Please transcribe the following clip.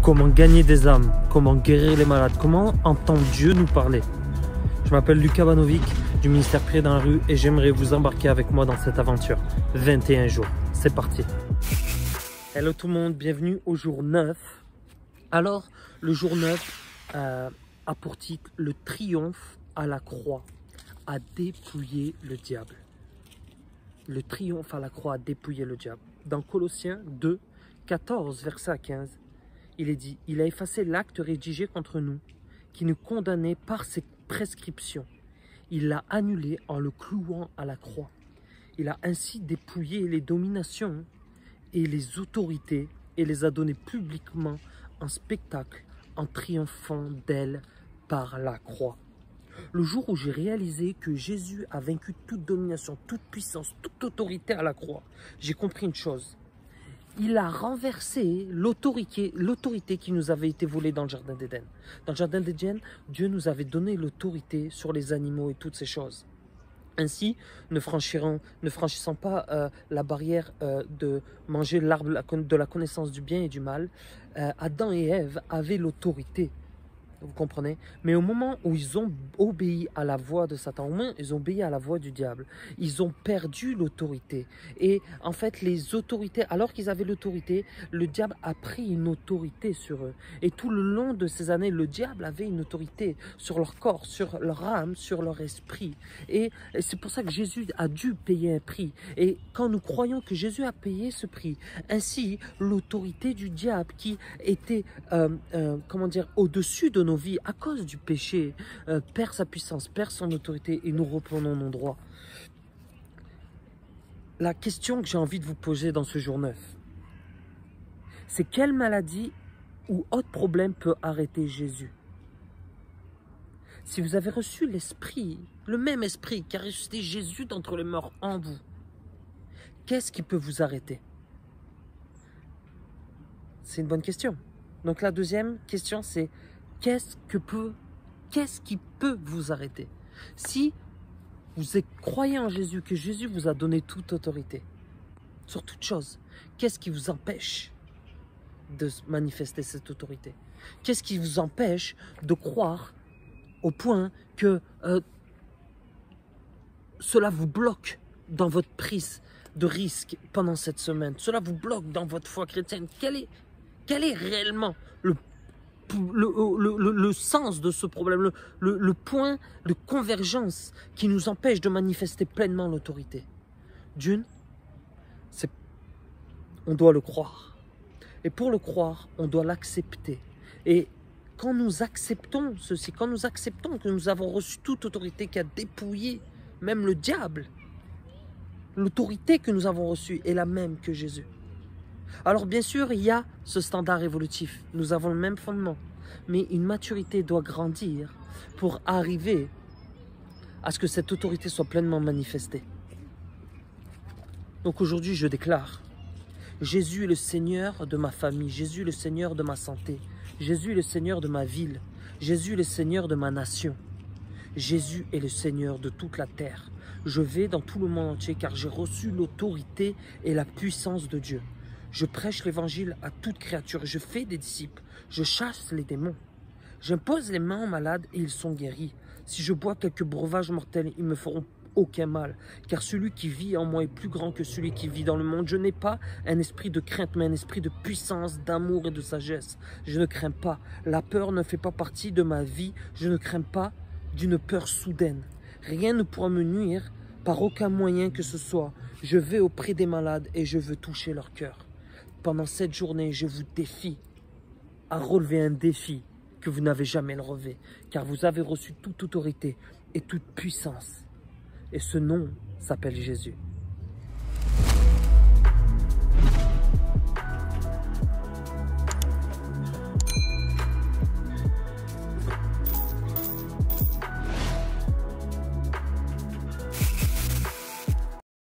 Comment gagner des âmes, comment guérir les malades, comment entendre Dieu nous parler. Je m'appelle Lucas Banovic du ministère Prier dans la rue et j'aimerais vous embarquer avec moi dans cette aventure. 21 jours, c'est parti. Hello tout le monde, bienvenue au jour 9. Alors, le jour 9 a pour titre le triomphe à la croix, à dépouiller le diable. Le triomphe à la croix, à dépouiller le diable. Dans Colossiens 2, 14, verset 15, il est dit, il a effacé l'acte rédigé contre nous, qui nous condamnait par ses prescriptions. Il l'a annulé en le clouant à la croix. Il a ainsi dépouillé les dominations et les autorités et les a données publiquement en spectacle en triomphant d'elles par la croix. Le jour où j'ai réalisé que Jésus a vaincu toute domination, toute puissance, toute autorité à la croix, j'ai compris une chose. Il a renversé l'autorité qui nous avait été volée dans le Jardin d'Éden. Dans le Jardin d'Éden, Dieu nous avait donné l'autorité sur les animaux et toutes ces choses. Ainsi, ne franchissant pas la barrière de manger l'arbre de la connaissance du bien et du mal, Adam et Ève avaient l'autorité. Vous comprenez? Mais au moment où ils ont obéi à la voix de Satan, au moins ils ont obéi à la voix du diable, ils ont perdu l'autorité. Et en fait, les autorités, alors qu'ils avaient l'autorité, le diable a pris une autorité sur eux. Et tout le long de ces années, le diable avait une autorité sur leur corps, sur leur âme, sur leur esprit. Et c'est pour ça que Jésus a dû payer un prix. Et quand nous croyons que Jésus a payé ce prix, ainsi l'autorité du diable qui était, comment dire, au-dessus de nos vies à cause du péché, perd sa puissance, perd son autorité et nous reprenons nos droits. La question que j'ai envie de vous poser dans ce jour 9, c'est quelle maladie ou autre problème peut arrêter Jésus? Si vous avez reçu l'Esprit, le même Esprit qui a ressuscité Jésus d'entre les morts en vous, qu'est-ce qui peut vous arrêter? C'est une bonne question. Donc la deuxième question, c'est qu'est-ce qui peut vous arrêter? Si vous croyez en Jésus, que Jésus vous a donné toute autorité sur toute chose, qu'est-ce qui vous empêche de manifester cette autorité? Qu'est-ce qui vous empêche de croire au point que cela vous bloque dans votre prise de risque pendant cette semaine? Cela vous bloque dans votre foi chrétienne. Quel est réellement le sens de ce problème, le point de convergence qui nous empêche de manifester pleinement l'autorité? D'une, on doit le croire. Et pour le croire, on doit l'accepter. Et quand nous acceptons ceci, quand nous acceptons que nous avons reçu toute autorité qui a dépouillé même le diable, l'autorité que nous avons reçue est la même que Jésus. Alors bien sûr, il y a ce standard évolutif. Nous avons le même fondement. Mais une maturité doit grandir pour arriver à ce que cette autorité soit pleinement manifestée. Donc aujourd'hui, je déclare, Jésus est le Seigneur de ma famille, Jésus est le Seigneur de ma santé, Jésus est le Seigneur de ma ville, Jésus est le Seigneur de ma nation, Jésus est le Seigneur de toute la terre. Je vais dans tout le monde entier car j'ai reçu l'autorité et la puissance de Dieu. Je prêche l'évangile à toute créature, je fais des disciples, je chasse les démons. J'impose les mains aux malades et ils sont guéris. Si je bois quelques breuvages mortels, ils ne me feront aucun mal. Car celui qui vit en moi est plus grand que celui qui vit dans le monde. Je n'ai pas un esprit de crainte, mais un esprit de puissance, d'amour et de sagesse. Je ne crains pas. La peur ne fait pas partie de ma vie. Je ne crains pas d'une peur soudaine. Rien ne pourra me nuire par aucun moyen que ce soit. Je vais auprès des malades et je veux toucher leur cœur. Pendant cette journée, je vous défie à relever un défi que vous n'avez jamais relevé, car vous avez reçu toute autorité et toute puissance. Et ce nom s'appelle Jésus.